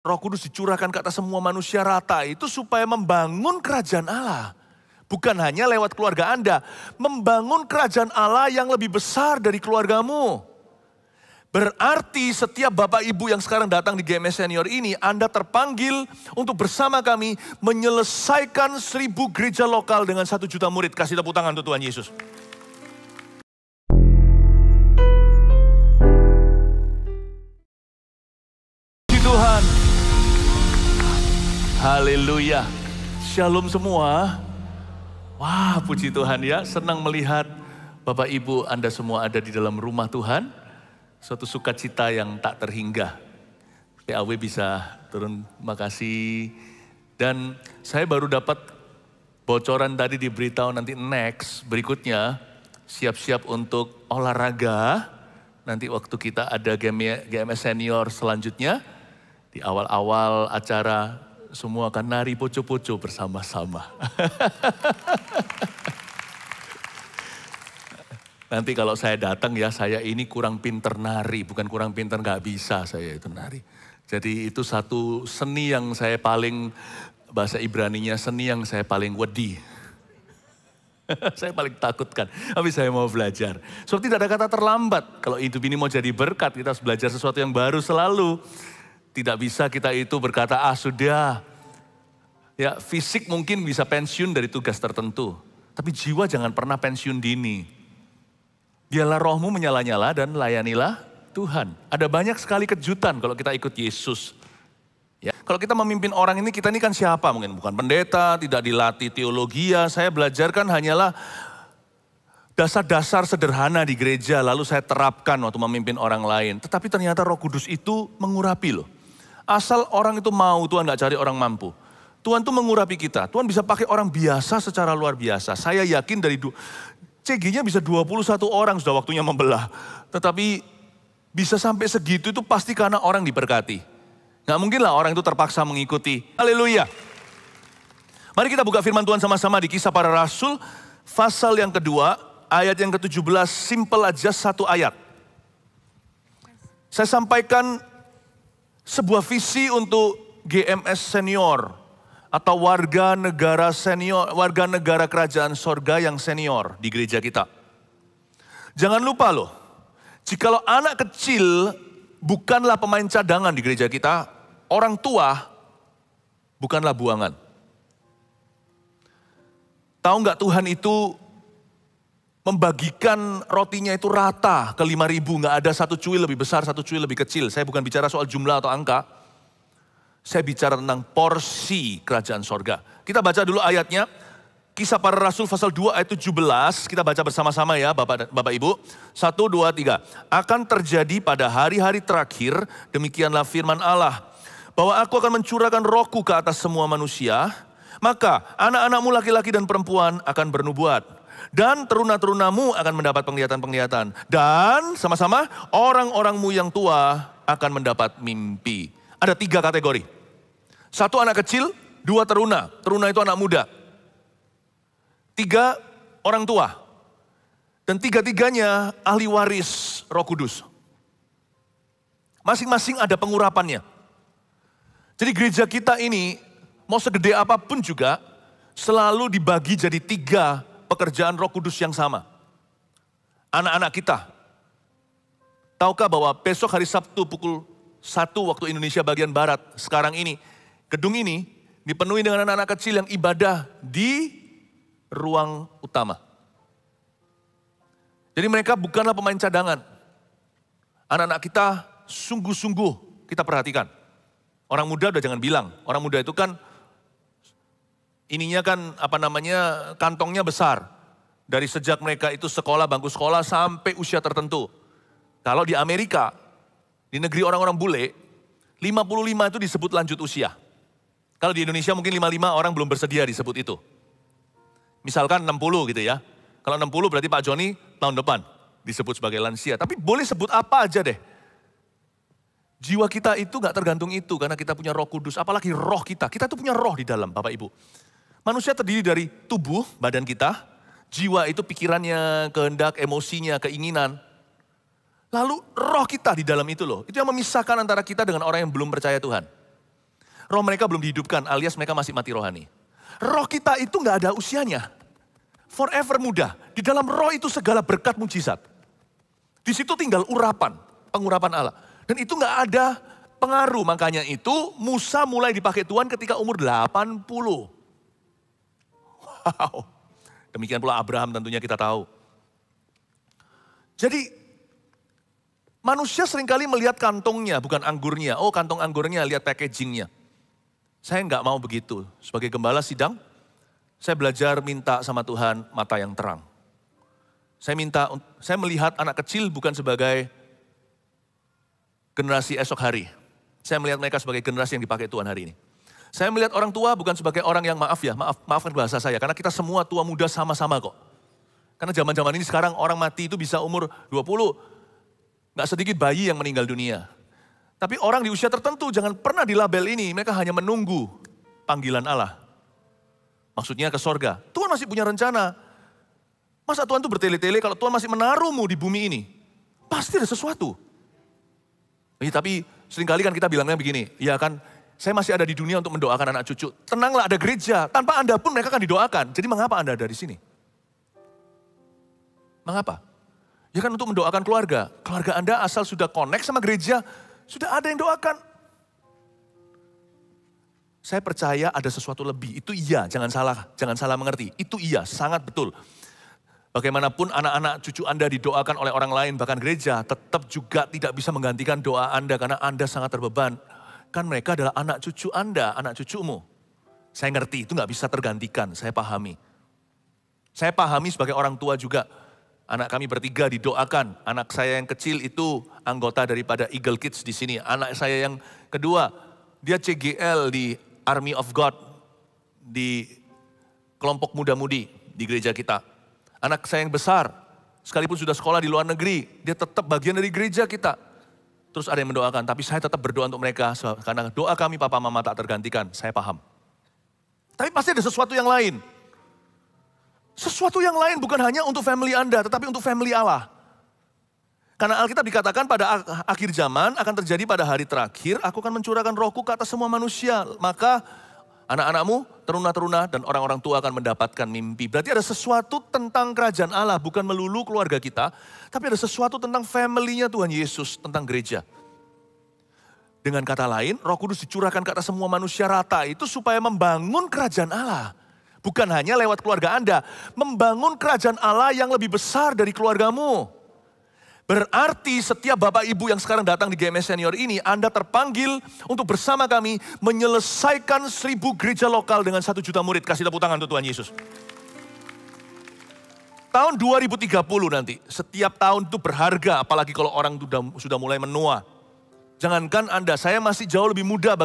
Roh Kudus dicurahkan ke atas semua manusia rata itu supaya membangun kerajaan Allah. Bukan hanya lewat keluarga Anda, membangun kerajaan Allah yang lebih besar dari keluargamu. Berarti setiap Bapak Ibu yang sekarang datang di GMS Senior ini, Anda terpanggil untuk bersama kami menyelesaikan 1000 gereja lokal dengan 1 juta murid. Kasih tepuk tangan untuk Tuhan Yesus. Tuhan. Haleluya. Shalom semua. Wah, puji Tuhan ya. Senang melihat Bapak Ibu Anda semua ada di dalam rumah Tuhan. Suatu sukacita yang tak terhingga. PAW bisa turun, makasih. Dan saya baru dapat bocoran tadi diberitahu nanti next berikutnya. Siap-siap untuk olahraga. Nanti waktu kita ada GMS Senior selanjutnya. Di awal-awal acara semua akan nari poco-poco bersama-sama. Nanti kalau saya datang ya, saya ini kurang pinter nari. Bukan kurang pinter, gak bisa saya itu nari. Jadi itu satu seni yang saya paling, bahasa Ibraninya seni yang saya paling wedi. Saya paling takutkan, tapi saya mau belajar. So tidak ada kata terlambat. Kalau hidup ini mau jadi berkat, kita harus belajar sesuatu yang baru selalu. Tidak bisa kita itu berkata, sudah. Ya, fisik mungkin bisa pensiun dari tugas tertentu. Tapi jiwa jangan pernah pensiun dini. Biarlah rohmu menyala-nyala dan layanilah Tuhan. Ada banyak sekali kejutan kalau kita ikut Yesus. Ya, kalau kita memimpin orang ini, kita ini kan siapa? Mungkin bukan pendeta, tidak dilatih teologi. Saya belajarkan hanyalah dasar-dasar sederhana di gereja. Lalu saya terapkan waktu memimpin orang lain. Tetapi ternyata Roh Kudus itu mengurapi loh. Asal orang itu mau, Tuhan gak cari orang mampu. Tuhan tuh mengurapi kita. Tuhan bisa pakai orang biasa secara luar biasa. Saya yakin dari CG-nya bisa 21 orang sudah waktunya membelah. Tetapi bisa sampai segitu itu pasti karena orang diberkati. Gak mungkin lah orang itu terpaksa mengikuti. Haleluya. Mari kita buka firman Tuhan sama-sama di Kisah Para Rasul. Pasal yang kedua, ayat yang ke-17, simple aja satu ayat. Saya sampaikan sebuah visi untuk GMS Senior atau warga negara senior, warga negara kerajaan sorga yang senior di gereja kita. Jangan lupa loh, jikalau anak kecil bukanlah pemain cadangan di gereja kita, orang tua bukanlah buangan. Tahu nggak Tuhan itu membagikan rotinya itu rata ke 5.000, nggak ada satu cuil lebih besar, satu cuil lebih kecil. Saya bukan bicara soal jumlah atau angka, saya bicara tentang porsi kerajaan sorga. Kita baca dulu ayatnya, Kisah Para Rasul pasal 2 ayat 17, kita baca bersama-sama ya Bapak Ibu. 1, 2, 3. Akan terjadi pada hari-hari terakhir, demikianlah firman Allah, bahwa aku akan mencurahkan rohku ke atas semua manusia, maka anak-anakmu laki-laki dan perempuan akan bernubuat. Dan teruna-terunamu akan mendapat penglihatan-penglihatan. Dan sama-sama orang-orangmu yang tua akan mendapat mimpi. Ada 3 kategori. 1 anak kecil, 2 teruna. Teruna itu anak muda. 3 orang tua. Dan 3-tiganya ahli waris Roh Kudus. Masing-masing ada pengurapannya. Jadi gereja kita ini mau segede apapun juga selalu dibagi jadi 3 pekerjaan Roh Kudus yang sama. Anak-anak kita. Tahukah bahwa besok hari Sabtu pukul 1 waktu Indonesia bagian Barat, sekarang ini, gedung ini dipenuhi dengan anak-anak kecil yang ibadah di ruang utama. Jadi mereka bukanlah pemain cadangan. Anak-anak kita sungguh-sungguh kita perhatikan. Orang muda udah jangan bilang, orang muda itu kan ininya kan kantongnya besar. Dari sejak mereka itu sekolah, bangku sekolah sampai usia tertentu. Kalau di Amerika, di negeri orang-orang bule, 55 itu disebut lanjut usia. Kalau di Indonesia mungkin 55 orang belum bersedia disebut itu. Misalkan 60 gitu ya. Kalau 60 berarti Pak Joni tahun depan disebut sebagai lansia. Tapi boleh sebut apa aja deh. Jiwa kita itu gak tergantung itu karena kita punya Roh Kudus. Apalagi roh kita. Kita tuh punya roh di dalam Bapak Ibu. Manusia terdiri dari tubuh, badan kita, jiwa itu pikirannya, kehendak, emosinya, keinginan. Lalu roh kita di dalam itu loh, itu yang memisahkan antara kita dengan orang yang belum percaya Tuhan. Roh mereka belum dihidupkan alias mereka masih mati rohani. Roh kita itu nggak ada usianya. Forever muda. Di dalam roh itu segala berkat mujizat. Di situ tinggal urapan, pengurapan Allah. Dan itu nggak ada pengaruh. Makanya itu Musa mulai dipakai Tuhan ketika umur 80. Wow. Demikian pula Abraham tentunya kita tahu. Jadi manusia seringkali melihat kantongnya, bukan anggurnya. Oh, kantong anggurnya, lihat packagingnya. Saya nggak mau begitu. Sebagai gembala sidang, saya belajar minta sama Tuhan mata yang terang. Saya melihat anak kecil bukan sebagai generasi esok hari. Saya melihat mereka sebagai generasi yang dipakai Tuhan hari ini. Saya melihat orang tua bukan sebagai orang yang maafkan bahasa saya. Karena kita semua tua muda sama-sama kok. Karena zaman-zaman ini sekarang orang mati itu bisa umur 20. Nggak sedikit bayi yang meninggal dunia. Tapi orang di usia tertentu jangan pernah dilabel ini. Mereka hanya menunggu panggilan Allah. Maksudnya ke sorga. Tuhan masih punya rencana. Masa Tuhan tuh bertele-tele kalau Tuhan masih menaruhmu di bumi ini? Pasti ada sesuatu. Tapi seringkali kan kita bilangnya begini. Ya kan, saya masih ada di dunia untuk mendoakan anak cucu. Tenanglah, ada gereja. Tanpa Anda pun mereka akan didoakan. Jadi mengapa Anda ada di sini? Mengapa? Ya kan untuk mendoakan keluarga. Keluarga Anda asal sudah connect sama gereja, sudah ada yang doakan. Saya percaya ada sesuatu lebih. Itu iya, jangan salah mengerti. Itu iya, sangat betul. Bagaimanapun anak-anak cucu Anda didoakan oleh orang lain, bahkan gereja, tetap juga tidak bisa menggantikan doa Anda karena Anda sangat terbeban. Kan mereka adalah anak cucu Anda, anak cucumu. Saya ngerti, itu gak bisa tergantikan, saya pahami. Saya pahami sebagai orang tua juga. Anak kami bertiga didoakan. Anak saya yang kecil itu anggota daripada Eagle Kids di sini. Anak saya yang kedua, dia CGL di Army of God. Di kelompok muda-mudi di gereja kita. Anak saya yang besar, sekalipun sudah sekolah di luar negeri, dia tetap bagian dari gereja kita. Terus ada yang mendoakan, tapi saya tetap berdoa untuk mereka. Karena doa kami papa mama tak tergantikan, saya paham. Tapi pasti ada sesuatu yang lain. Sesuatu yang lain bukan hanya untuk family Anda, tetapi untuk family Allah. Karena Alkitab dikatakan pada akhir zaman akan terjadi pada hari terakhir, aku akan mencurahkan rohku ke atas semua manusia. Maka anak-anakmu, teruna-teruna, dan orang-orang tua akan mendapatkan mimpi. Berarti ada sesuatu tentang kerajaan Allah, bukan melulu keluarga kita, tapi ada sesuatu tentang family-nya Tuhan Yesus, tentang gereja. Dengan kata lain, Roh Kudus dicurahkan ke atas semua manusia rata, itu supaya membangun kerajaan Allah. Bukan hanya lewat keluarga Anda, membangun kerajaan Allah yang lebih besar dari keluargamu. Berarti setiap Bapak Ibu yang sekarang datang di GMS Senior ini, Anda terpanggil untuk bersama kami menyelesaikan 1000 gereja lokal dengan 1 juta murid. Kasih tepuk tangan untuk Tuhan Yesus. Tahun 2030 nanti, setiap tahun itu berharga, apalagi kalau orang sudah mulai menua. Jangankan Anda, saya masih jauh lebih muda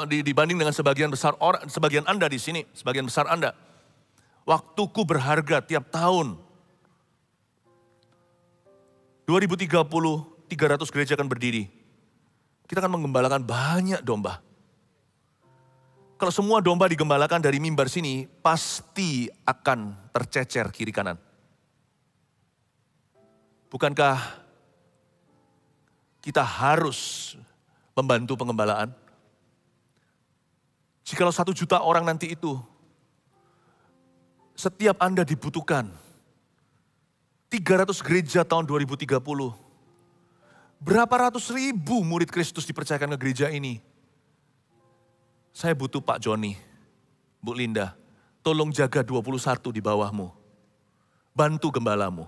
dibanding dengan sebagian Anda di sini, sebagian besar Anda. Waktuku berharga tiap tahun. 2030, 300 gereja akan berdiri. Kita akan menggembalakan banyak domba. Kalau semua domba digembalakan dari mimbar sini, pasti akan tercecer kiri kanan. Bukankah kita harus membantu pengembalaan? Jikalau 1 juta orang nanti itu, setiap Anda dibutuhkan 300 gereja tahun 2030. Berapa ratus ribu murid Kristus dipercayakan ke gereja ini? Saya butuh Pak Joni, Bu Linda, tolong jaga 21 di bawahmu. Bantu gembalamu.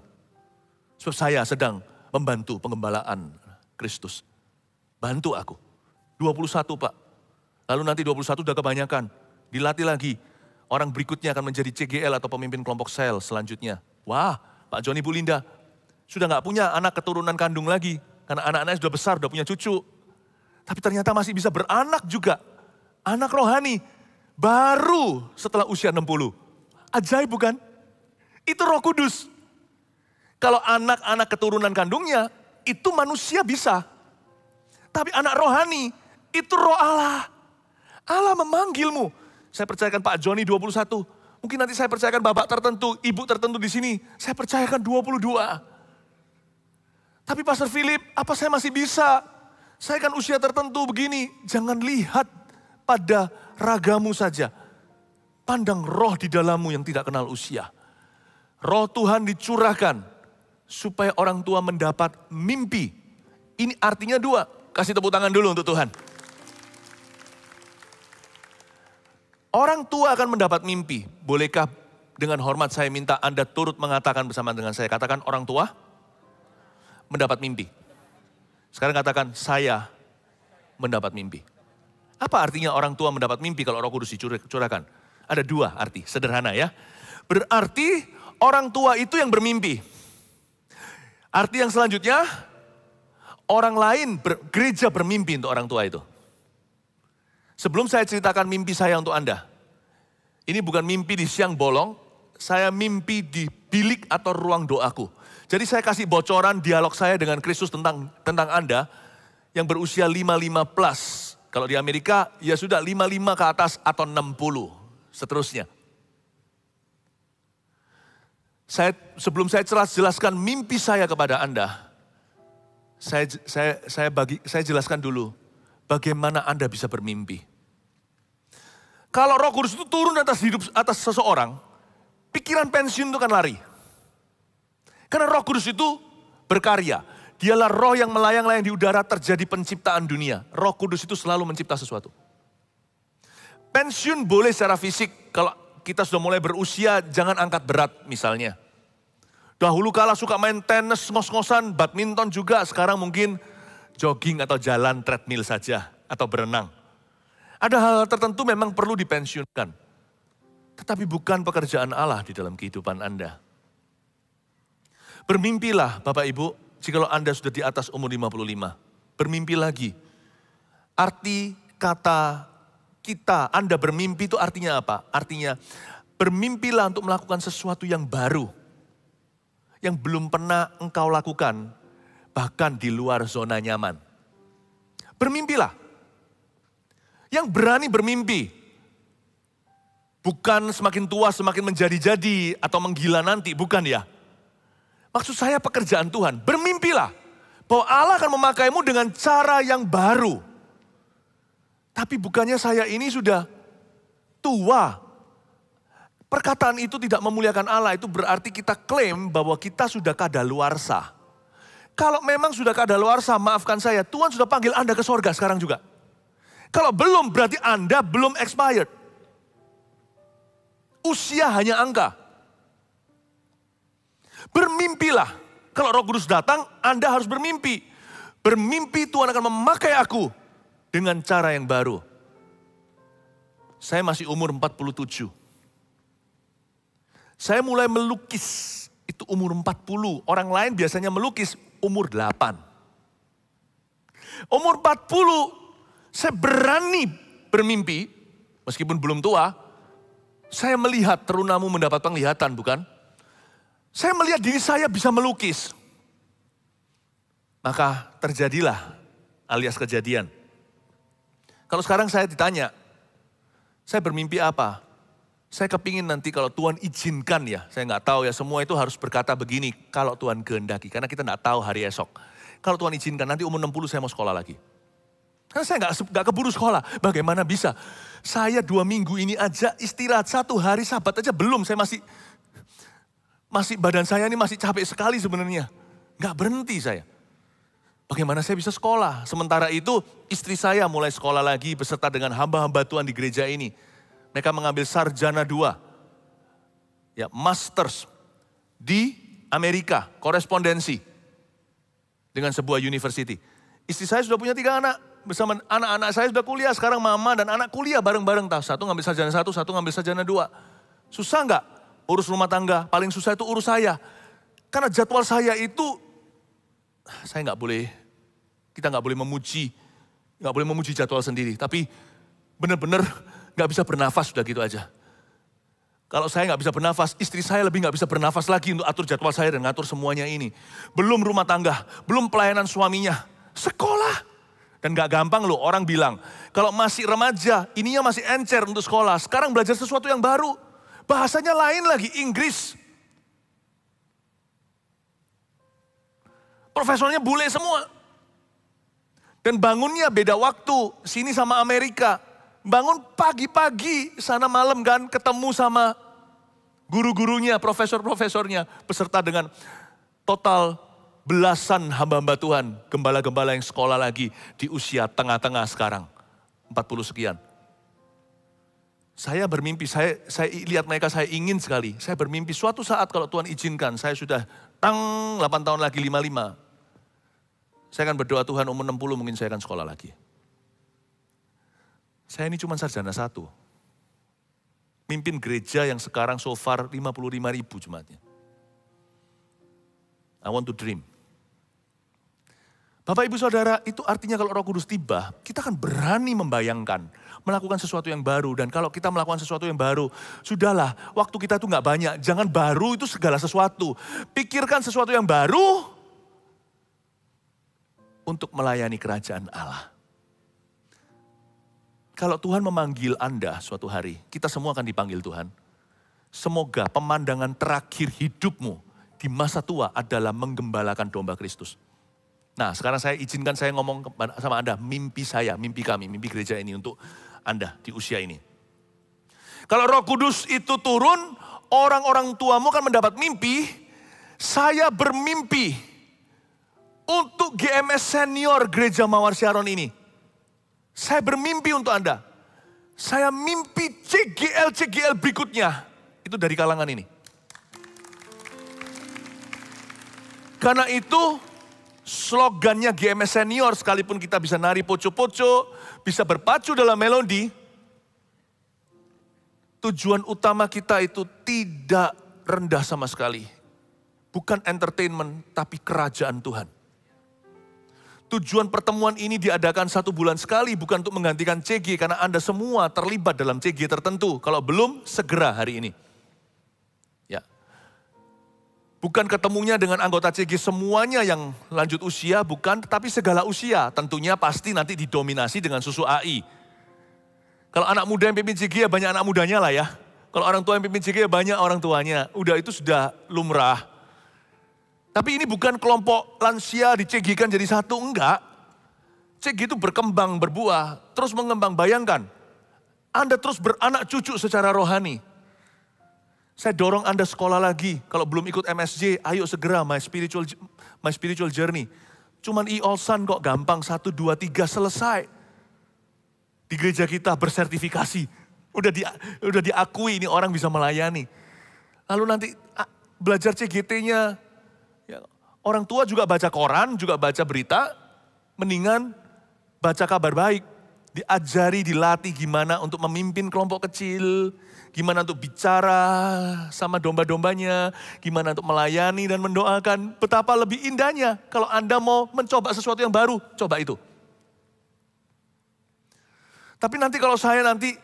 Sebab saya sedang membantu pengembalaan Kristus. Bantu aku. 21 Pak. Lalu nanti 21 udah kebanyakan. Dilatih lagi. Orang berikutnya akan menjadi CGL atau pemimpin kelompok sel selanjutnya. Wah, Pak Joni, Bu Linda, sudah gak punya anak keturunan kandung lagi. Karena anak-anaknya sudah besar, sudah punya cucu. Tapi ternyata masih bisa beranak juga. Anak rohani, baru setelah usia 60. Ajaib bukan? Itu Roh Kudus. Kalau anak-anak keturunan kandungnya, itu manusia bisa. Tapi anak rohani, itu Roh Allah. Allah memanggilmu. Saya percayakan Pak Joni 21. Mungkin nanti saya percayakan bapak tertentu, ibu tertentu di sini. Saya percayakan 22. Tapi Pastor Philip, apa saya masih bisa? Saya kan usia tertentu begini. Jangan lihat pada ragamu saja. Pandang roh di dalammu yang tidak kenal usia. Roh Tuhan dicurahkan supaya orang tua mendapat mimpi. Ini artinya dua. Kasih tepuk tangan dulu untuk Tuhan. Orang tua akan mendapat mimpi. Bolehkah dengan hormat saya minta Anda turut mengatakan bersama dengan saya. Katakan orang tua mendapat mimpi. Sekarang katakan saya mendapat mimpi. Apa artinya orang tua mendapat mimpi kalau Roh Kudus dicurahkan? Ada dua arti, sederhana ya. Berarti orang tua itu yang bermimpi. Arti yang selanjutnya, orang lain gereja bermimpi untuk orang tua itu. Sebelum saya ceritakan mimpi saya untuk Anda. Ini bukan mimpi di siang bolong, saya mimpi di bilik atau ruang doaku. Jadi saya kasih bocoran dialog saya dengan Kristus tentang Anda yang berusia 55 plus. Kalau di Amerika ya sudah 55 ke atas atau 60 seterusnya. Sebelum saya jelaskan mimpi saya kepada Anda, saya jelaskan dulu bagaimana Anda bisa bermimpi. Kalau Roh Kudus itu turun atas seseorang, pikiran pensiun itu kan lari. Karena Roh Kudus itu berkarya. Dialah roh yang melayang-layang di udara, terjadi penciptaan dunia. Roh Kudus itu selalu mencipta sesuatu. Pensiun boleh secara fisik, kalau kita sudah mulai berusia, jangan angkat berat misalnya. Dahulu kala suka main tenis, ngos-ngosan, badminton juga, sekarang mungkin jogging atau jalan treadmill saja, atau berenang. Ada hal-hal tertentu memang perlu dipensiunkan. Tetapi bukan pekerjaan Allah di dalam kehidupan Anda. Bermimpilah Bapak Ibu, jikalau Anda sudah di atas umur 55. Bermimpi lagi. Arti kata kita, Anda bermimpi itu artinya apa? Artinya bermimpilah untuk melakukan sesuatu yang baru. Yang belum pernah engkau lakukan, bahkan di luar zona nyaman. Bermimpilah. Yang berani bermimpi. Bukan semakin tua semakin menjadi-jadi atau menggila nanti, bukan ya. Maksud saya pekerjaan Tuhan, bermimpilah bahwa Allah akan memakaimu dengan cara yang baru. Tapi bukannya saya ini sudah tua. Perkataan itu tidak memuliakan Allah, itu berarti kita klaim bahwa kita sudah kadaluarsa. Kalau memang sudah kadaluarsa, maafkan saya, Tuhan sudah panggil Anda ke sorga sekarang juga. Kalau belum, berarti Anda belum expired. Usia hanya angka. Bermimpilah. Kalau Roh Kudus datang, Anda harus bermimpi. Bermimpi Tuhan akan memakai aku dengan cara yang baru. Saya masih umur 47. Saya mulai melukis, itu umur 40. Orang lain biasanya melukis umur 8. Umur 40, saya berani bermimpi, meskipun belum tua, saya melihat terunamu mendapat penglihatan, bukan? Saya melihat diri saya bisa melukis. Maka terjadilah alias kejadian. Kalau sekarang saya ditanya, saya bermimpi apa? Saya kepingin nanti kalau Tuhan izinkan ya, saya nggak tahu ya, semua itu harus berkata begini, kalau Tuhan kehendaki. Karena kita nggak tahu hari esok. Kalau Tuhan izinkan, nanti umur 60 saya mau sekolah lagi. Karena saya nggak keburu sekolah, bagaimana bisa? Saya 2 minggu ini aja istirahat, 1 hari sabat aja belum, saya masih badan saya ini masih capek sekali sebenarnya. Nggak berhenti saya. Bagaimana saya bisa sekolah? Sementara itu istri saya mulai sekolah lagi beserta dengan hamba-hamba Tuhan di gereja ini. Mereka mengambil sarjana 2. Ya, masters di Amerika, korespondensi dengan sebuah university. Istri saya sudah punya 3 anak. Bersama anak-anak saya sudah kuliah. Sekarang mama dan anak kuliah bareng-bareng. Satu ngambil sarjana 1, satu ngambil sarjana 2. Susah nggak? Urus rumah tangga, paling susah itu urus saya. Karena jadwal saya itu, kita nggak boleh memuji jadwal sendiri. Tapi benar-benar nggak bisa bernafas, sudah gitu aja. Kalau saya nggak bisa bernafas, istri saya lebih nggak bisa bernafas lagi untuk atur jadwal saya dan ngatur semuanya ini. Belum rumah tangga, belum pelayanan suaminya, sekolah. Dan nggak gampang loh, orang bilang, kalau masih remaja, ininya masih encer untuk sekolah. Sekarang belajar sesuatu yang baru. Bahasanya lain lagi, Inggris. Profesornya bule semua. Dan bangunnya beda waktu, sini sama Amerika. Bangun pagi-pagi, sana malam kan, ketemu sama guru-gurunya, profesor-profesornya, beserta dengan total belasan hamba-hamba Tuhan, gembala-gembala yang sekolah lagi di usia tengah-tengah sekarang, 40 sekian. Saya bermimpi, saya lihat mereka, saya ingin sekali. Saya bermimpi suatu saat kalau Tuhan izinkan, saya sudah 8 tahun lagi, 55. Saya akan berdoa Tuhan umur 60 mungkin saya akan sekolah lagi. Saya ini cuma sarjana 1. Mimpin gereja yang sekarang so far 55.000 jemaatnya. I want to dream. Bapak Ibu Saudara, itu artinya kalau Roh Kudus tiba, kita akan berani membayangkan, melakukan sesuatu yang baru. Dan kalau kita melakukan sesuatu yang baru, sudahlah, waktu kita itu nggak banyak. Jangan baru itu segala sesuatu. Pikirkan sesuatu yang baru untuk melayani kerajaan Allah. Kalau Tuhan memanggil Anda suatu hari, kita semua akan dipanggil Tuhan. Semoga pemandangan terakhir hidupmu di masa tua adalah menggembalakan domba Kristus. Nah, sekarang saya izinkan saya ngomong sama Anda, mimpi saya, mimpi kami, mimpi gereja ini untuk Anda di usia ini. Kalau Roh Kudus itu turun, orang-orang tuamu akan mendapat mimpi. Saya bermimpi untuk GMS senior Gereja Mawar Syaron ini. Saya bermimpi untuk Anda. Saya mimpi CGL berikutnya. Itu dari kalangan ini. Karena itu slogannya GMS senior, sekalipun kita bisa nari poco-poco, bisa berpacu dalam melodi, tujuan utama kita itu tidak rendah sama sekali. Bukan entertainment, tapi kerajaan Tuhan. Tujuan pertemuan ini diadakan 1 bulan sekali, bukan untuk menggantikan CG, karena Anda semua terlibat dalam CG tertentu. Kalau belum, segera hari ini. Ya. Bukan ketemunya dengan anggota CG semuanya yang lanjut usia, bukan, tetapi segala usia. Tentunya pasti nanti didominasi dengan susu AI. Kalau anak muda yang pimpin CG ya banyak anak mudanya lah ya. Kalau orang tua yang pimpin CG ya banyak orang tuanya. Udah itu sudah lumrah. Tapi ini bukan kelompok lansia di-CG-kan jadi satu, enggak. CG itu berkembang, berbuah, terus mengembang. Bayangkan, Anda terus beranak cucu secara rohani. Saya dorong Anda sekolah lagi, kalau belum ikut MSJ, ayo segera My Spiritual Journey. Cuman e-Olsan kok gampang, 1, 2, 3 selesai. Di gereja kita bersertifikasi, udah diakui ini orang bisa melayani. Lalu nanti belajar CGT-nya, ya, orang tua juga baca koran, juga baca berita, mendingan baca kabar baik. Diajari, dilatih gimana untuk memimpin kelompok kecil, gimana untuk bicara sama domba-dombanya, gimana untuk melayani dan mendoakan. Betapa lebih indahnya kalau Anda mau mencoba sesuatu yang baru, coba itu. Tapi nanti kalau saya nanti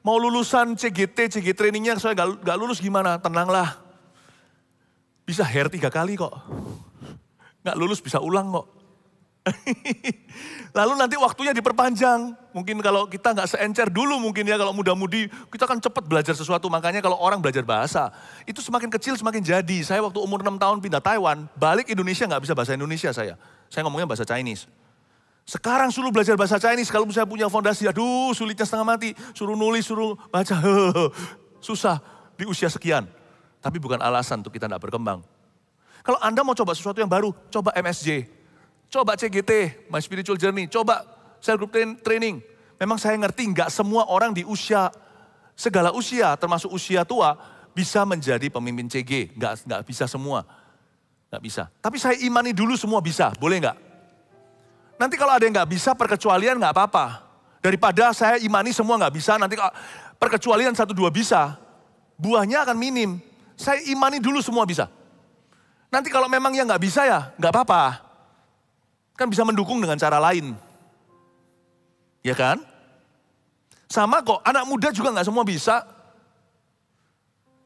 mau lulusan CG trainingnya, saya gak lulus gimana? Tenanglah. Bisa hair 3 kali kok. Nggak lulus bisa ulang kok. Lalu nanti waktunya diperpanjang. Mungkin kalau kita nggak seencer dulu mungkin ya, kalau muda-mudi kita kan cepat belajar sesuatu. Makanya kalau orang belajar bahasa, itu semakin kecil semakin jadi. Saya waktu umur 6 tahun pindah Taiwan, balik Indonesia nggak bisa bahasa Indonesia saya. Saya ngomongnya bahasa Chinese. Sekarang suruh belajar bahasa Chinese, kalau saya punya fondasi, aduh sulitnya setengah mati. Suruh nulis, suruh baca, susah di usia sekian. Tapi bukan alasan untuk kita tidak berkembang. Kalau Anda mau coba sesuatu yang baru, coba MSJ. Coba CGT, My Spiritual Journey. Coba Cell Group Training. Memang saya ngerti nggak semua orang di usia, segala usia, termasuk usia tua, bisa menjadi pemimpin CG. Nggak bisa semua. Nggak bisa. Tapi saya imani dulu semua bisa, boleh nggak? Nanti kalau ada yang nggak bisa, perkecualian nggak apa-apa. Daripada saya imani semua nggak bisa, nanti perkecualian 1, 2 bisa. Buahnya akan minim. Saya imani dulu semua bisa. Nanti kalau memang yang nggak bisa ya nggak apa-apa. Kan bisa mendukung dengan cara lain. Ya kan? Sama kok, anak muda juga nggak semua bisa.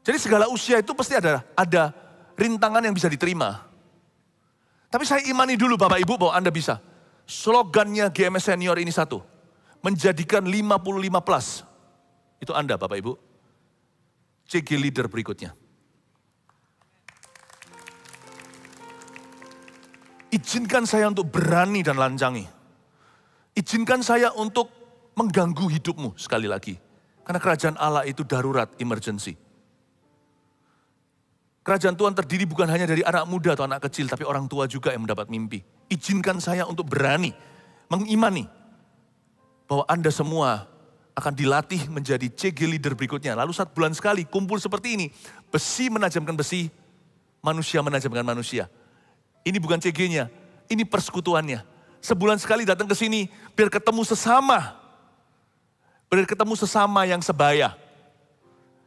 Jadi segala usia itu pasti ada rintangan yang bisa diterima. Tapi saya imani dulu Bapak Ibu bahwa Anda bisa. Slogannya GMS Senior ini satu. Menjadikan 55 plus. Itu Anda Bapak Ibu. CG leader berikutnya. Izinkan saya untuk berani dan lancangi. Izinkan saya untuk mengganggu hidupmu sekali lagi. Karena kerajaan Allah itu darurat, emergency. Kerajaan Tuhan terdiri bukan hanya dari anak muda atau anak kecil, tapi orang tua juga yang mendapat mimpi. Izinkan saya untuk berani, mengimani bahwa Anda semua akan dilatih menjadi CG leader berikutnya. Lalu 1 bulan sekali kumpul seperti ini. Besi menajamkan besi, manusia menajamkan manusia. Ini bukan CG-nya, ini persekutuannya. Sebulan sekali datang ke sini, biar ketemu sesama. Biar ketemu sesama yang sebaya.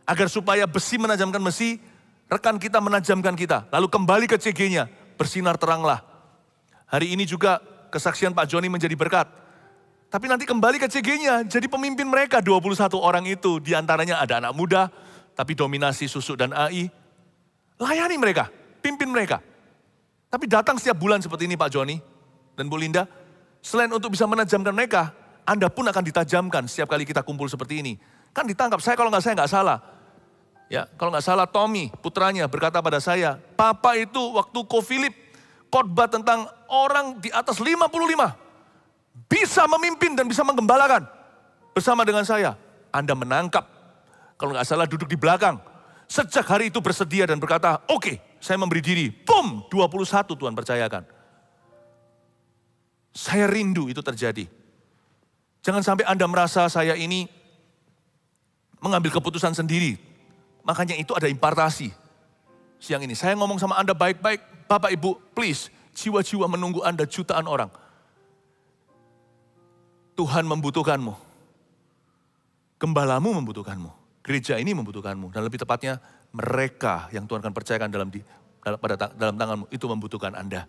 Agar supaya besi menajamkan besi, rekan kita menajamkan kita. Lalu kembali ke CG-nya, bersinar teranglah. Hari ini juga kesaksian Pak Joni menjadi berkat. Tapi nanti kembali ke CG-nya, jadi pemimpin mereka 21 orang itu. Di antaranya ada anak muda, tapi dominasi Susuk dan AI. Layani mereka, pimpin mereka. Tapi datang setiap bulan seperti ini Pak Joni dan Bu Linda. Selain untuk bisa menajamkan mereka, Anda pun akan ditajamkan setiap kali kita kumpul seperti ini. Kan ditangkap, saya nggak salah. Ya, kalau nggak salah Tommy, putranya berkata pada saya, Papa itu waktu Ko-Philip khotbah tentang orang di atas 55. Bisa memimpin dan bisa menggembalakan bersama dengan saya. Anda menangkap, kalau nggak salah duduk di belakang. Sejak hari itu bersedia dan berkata, oke, saya memberi diri. Boom, 21 Tuhan percayakan. Saya rindu itu terjadi. Jangan sampai Anda merasa saya ini mengambil keputusan sendiri. Makanya itu ada impartasi. Siang ini saya ngomong sama Anda baik-baik. Bapak Ibu, please, jiwa-jiwa menunggu Anda jutaan orang. Tuhan membutuhkanmu. Gembalamu membutuhkanmu. Gereja ini membutuhkanmu. Dan lebih tepatnya mereka yang Tuhan akan percayakan dalam tanganmu itu membutuhkan Anda.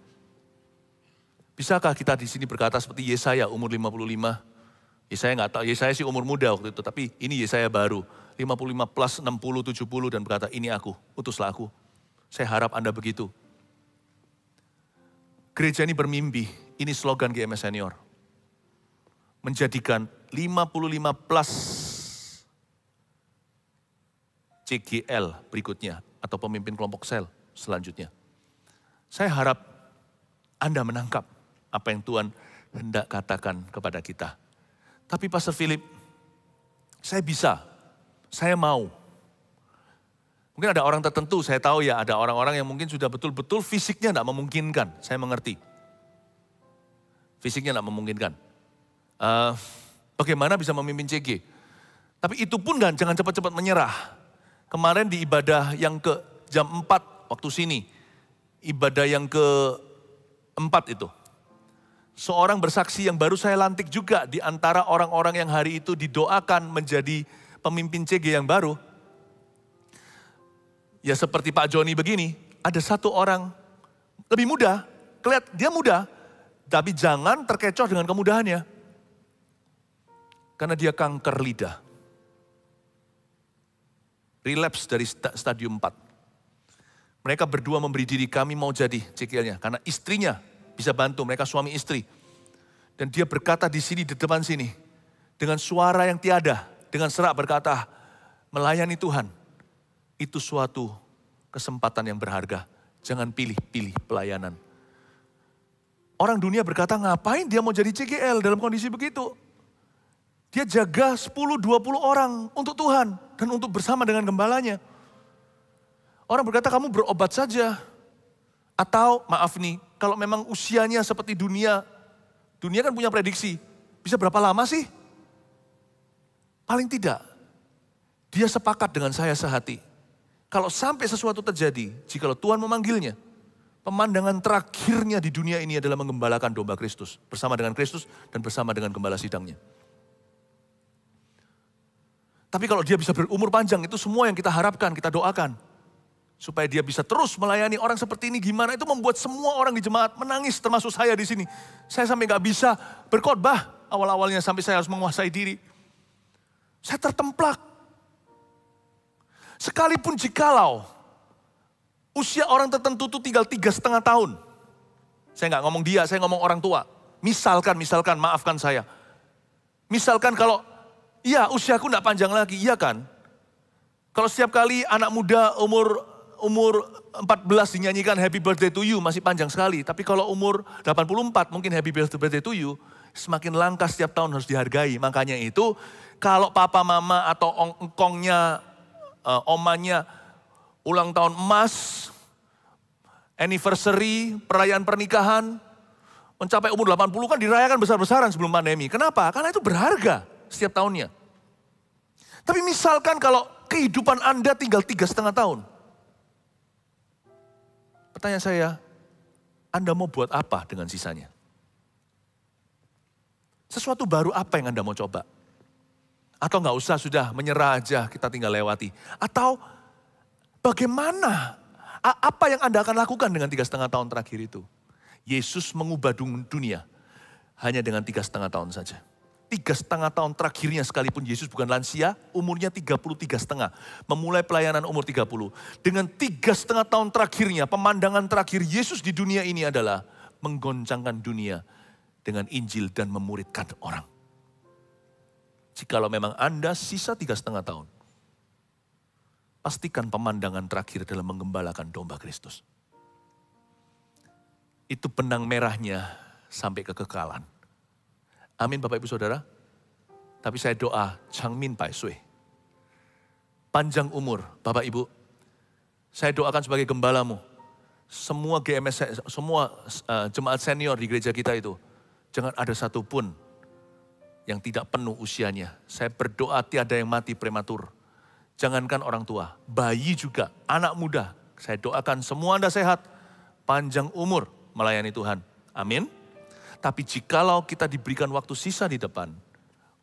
Bisakah kita di sini berkata seperti Yesaya umur 55? Yesaya nggak tahu, Yesaya sih umur muda waktu itu. Tapi ini Yesaya baru. 55 plus 60, 70 dan berkata ini aku, utuslah aku. Saya harap Anda begitu. Gereja ini bermimpi, ini slogan GMS Senior. Menjadikan 55 plus CGL berikutnya atau pemimpin kelompok sel selanjutnya. Saya harap Anda menangkap apa yang Tuhan hendak katakan kepada kita. Tapi Pastor Philip, saya mau. Mungkin ada orang tertentu, saya tahu ya ada orang-orang yang mungkin sudah betul-betul fisiknya tidak memungkinkan, saya mengerti. Fisiknya tidak memungkinkan. Bagaimana bisa memimpin CG? Tapi itu pun jangan cepat-cepat menyerah. Kemarin di ibadah yang ke jam 4 waktu sini, ibadah yang ke-4 itu. Seorang bersaksi yang baru saya lantik juga di antara orang-orang yang hari itu didoakan menjadi pemimpin CG yang baru. Ya seperti Pak Joni begini, ada satu orang lebih muda, kelihatan dia muda, tapi jangan terkecoh dengan kemudahannya. Karena dia kanker lidah. Relapse dari stadium 4. Mereka berdua memberi diri, kami mau jadi CGL-nya. Karena istrinya bisa bantu, mereka suami istri. Dan dia berkata di sini, di depan sini. Dengan suara yang tiada, dengan serak berkata, melayani Tuhan. Itu suatu kesempatan yang berharga. Jangan pilih-pilih pelayanan. Orang dunia berkata, ngapain dia mau jadi CGL dalam kondisi begitu? Dia jaga 10-20 orang untuk Tuhan dan untuk bersama dengan gembalanya. Orang berkata kamu berobat saja. Atau maaf nih, kalau memang usianya seperti dunia kan punya prediksi. Bisa berapa lama sih? Paling tidak, dia sepakat dengan saya sehati. Kalau sampai sesuatu terjadi, jikalau Tuhan memanggilnya, pemandangan terakhirnya di dunia ini adalah menggembalakan domba Kristus. Bersama dengan Kristus dan bersama dengan gembala sidangnya. Tapi kalau dia bisa berumur panjang, itu semua yang kita harapkan, kita doakan. Supaya dia bisa terus melayani orang seperti ini gimana, itu membuat semua orang di jemaat menangis, termasuk saya di sini. Saya sampai gak bisa berkhotbah awal-awalnya sampai saya harus menguasai diri. Saya tertemplak. Sekalipun jikalau usia orang tertentu itu tinggal 3,5 tahun. Saya gak ngomong dia, saya ngomong orang tua. Misalkan, maafkan saya. Misalkan kalau iya, usiaku enggak panjang lagi, iya kan? Kalau setiap kali anak muda umur 14 dinyanyikan happy birthday to you, masih panjang sekali. Tapi kalau umur 84 mungkin happy birthday to you, semakin langka setiap tahun harus dihargai. Makanya itu kalau papa mama atau engkongnya, omanya ulang tahun emas, anniversary, perayaan pernikahan, mencapai umur 80 kan dirayakan besar-besaran sebelum pandemi. Kenapa? Karena itu berharga setiap tahunnya. Tapi misalkan kalau kehidupan Anda tinggal 3,5 tahun. Pertanyaan saya, Anda mau buat apa dengan sisanya? Sesuatu baru apa yang Anda mau coba? Atau nggak usah, sudah menyerah aja, kita tinggal lewati. Atau bagaimana, apa yang Anda akan lakukan dengan 3,5 tahun terakhir itu? Yesus mengubah dunia hanya dengan 3,5 tahun saja. 3,5 tahun terakhirnya sekalipun Yesus bukan lansia, umurnya 33,5. Memulai pelayanan umur 30. Dengan 3,5 tahun terakhirnya, pemandangan terakhir Yesus di dunia ini adalah menggoncangkan dunia dengan Injil dan memuridkan orang. Jikalau memang Anda sisa 3,5 tahun, pastikan pemandangan terakhir adalah menggembalakan domba Kristus. Itu benang merahnya sampai kekekalan. Amin Bapak Ibu Saudara. Tapi saya doa, Changmin Pai Sui. Panjang umur Bapak Ibu. Saya doakan sebagai gembalamu. Semua GMS, semua jemaat senior di gereja kita itu. Jangan ada satupun yang tidak penuh usianya. Saya berdoa tiada yang mati prematur. Jangankan orang tua, bayi juga, anak muda. Saya doakan semua Anda sehat, panjang umur melayani Tuhan. Amin. Tapi jikalau kita diberikan waktu sisa di depan,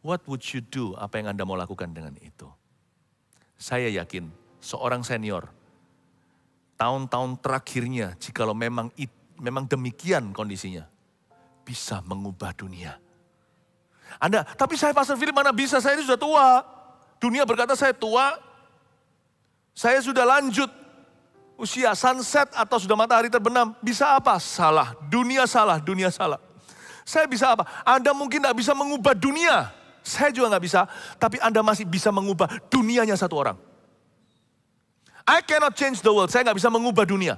what would you do? Apa yang Anda mau lakukan dengan itu? Saya yakin seorang senior, tahun-tahun terakhirnya, jikalau memang demikian kondisinya, bisa mengubah dunia. Tapi saya Pastor Philip mana bisa, saya ini sudah tua. Dunia berkata saya tua, saya sudah lanjut usia sunset atau sudah matahari terbenam. Bisa apa? Salah, dunia salah, dunia salah. Saya bisa apa? Anda mungkin tidak bisa mengubah dunia. Saya juga nggak bisa. Tapi Anda masih bisa mengubah dunianya satu orang. I cannot change the world. Saya nggak bisa mengubah dunia.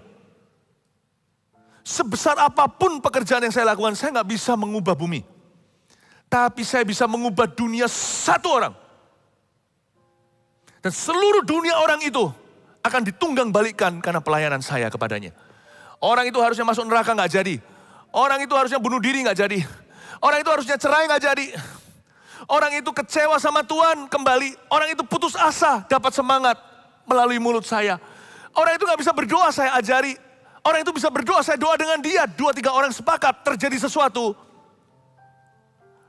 Sebesar apapun pekerjaan yang saya lakukan, saya nggak bisa mengubah bumi. Tapi saya bisa mengubah dunia satu orang. Dan seluruh dunia orang itu akan ditunggang balikkan karena pelayanan saya kepadanya. Orang itu harusnya masuk neraka nggak jadi. Orang itu harusnya bunuh diri nggak jadi. Orang itu harusnya cerai nggak jadi. Orang itu kecewa sama Tuhan kembali. Orang itu putus asa dapat semangat melalui mulut saya. Orang itu nggak bisa berdoa, saya ajari. Orang itu bisa berdoa, saya doa dengan dia. 2-3 orang sepakat terjadi sesuatu.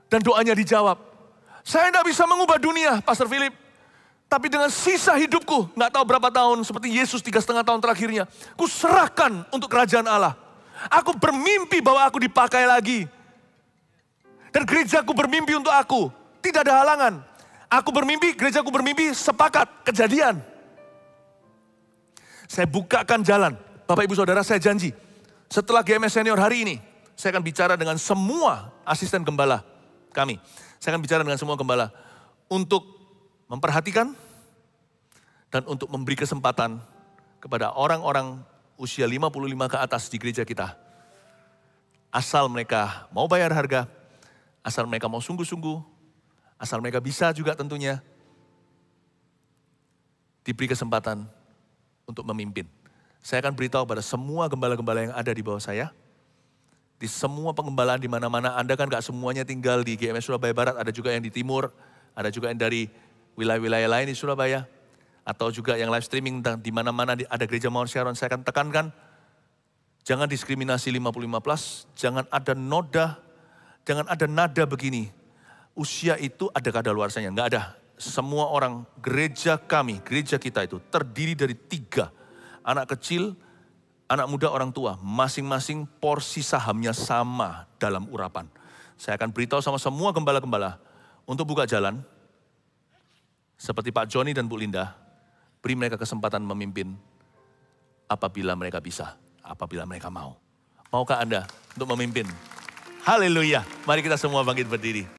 Dan doanya dijawab. Saya tidak bisa mengubah dunia, Pastor Philip. Tapi dengan sisa hidupku, nggak tahu berapa tahun, seperti Yesus 3,5 tahun terakhirnya. Ku serahkan untuk kerajaan Allah. Aku bermimpi bahwa aku dipakai lagi. Dan gerejaku bermimpi untuk aku. Tidak ada halangan. Aku bermimpi, gerejaku bermimpi, sepakat, kejadian. Saya bukakan jalan. Bapak Ibu Saudara, saya janji. Setelah GMS Senior hari ini, saya akan bicara dengan semua asisten gembala kami. Saya akan bicara dengan semua gembala. Untuk memperhatikan dan untuk memberi kesempatan kepada orang-orang usia 55 ke atas di gereja kita. Asal mereka mau bayar harga, asal mereka mau sungguh-sungguh, asal mereka bisa juga tentunya diberi kesempatan untuk memimpin. Saya akan beritahu pada semua gembala-gembala yang ada di bawah saya. Di semua pengembalaan di mana-mana, Anda kan gak semuanya tinggal di GMS Surabaya Barat, ada juga yang di timur, ada juga yang dari wilayah-wilayah lain di Surabaya. Atau juga yang live streaming di mana-mana ada gereja Mount Sharon. Saya akan tekankan, jangan diskriminasi 55 plus, jangan ada jangan ada nada begini. Usia itu ada kadaluarsanya, enggak ada. Semua orang gereja kami, gereja kita itu terdiri dari 3. Anak kecil, anak muda, orang tua. Masing-masing porsi sahamnya sama dalam urapan. Saya akan beritahu sama semua gembala-gembala untuk buka jalan. Seperti Pak Joni dan Bu Linda. Beri mereka kesempatan memimpin apabila mereka bisa, apabila mereka mau. Maukah Anda untuk memimpin? Haleluya. Mari kita semua bangkit berdiri.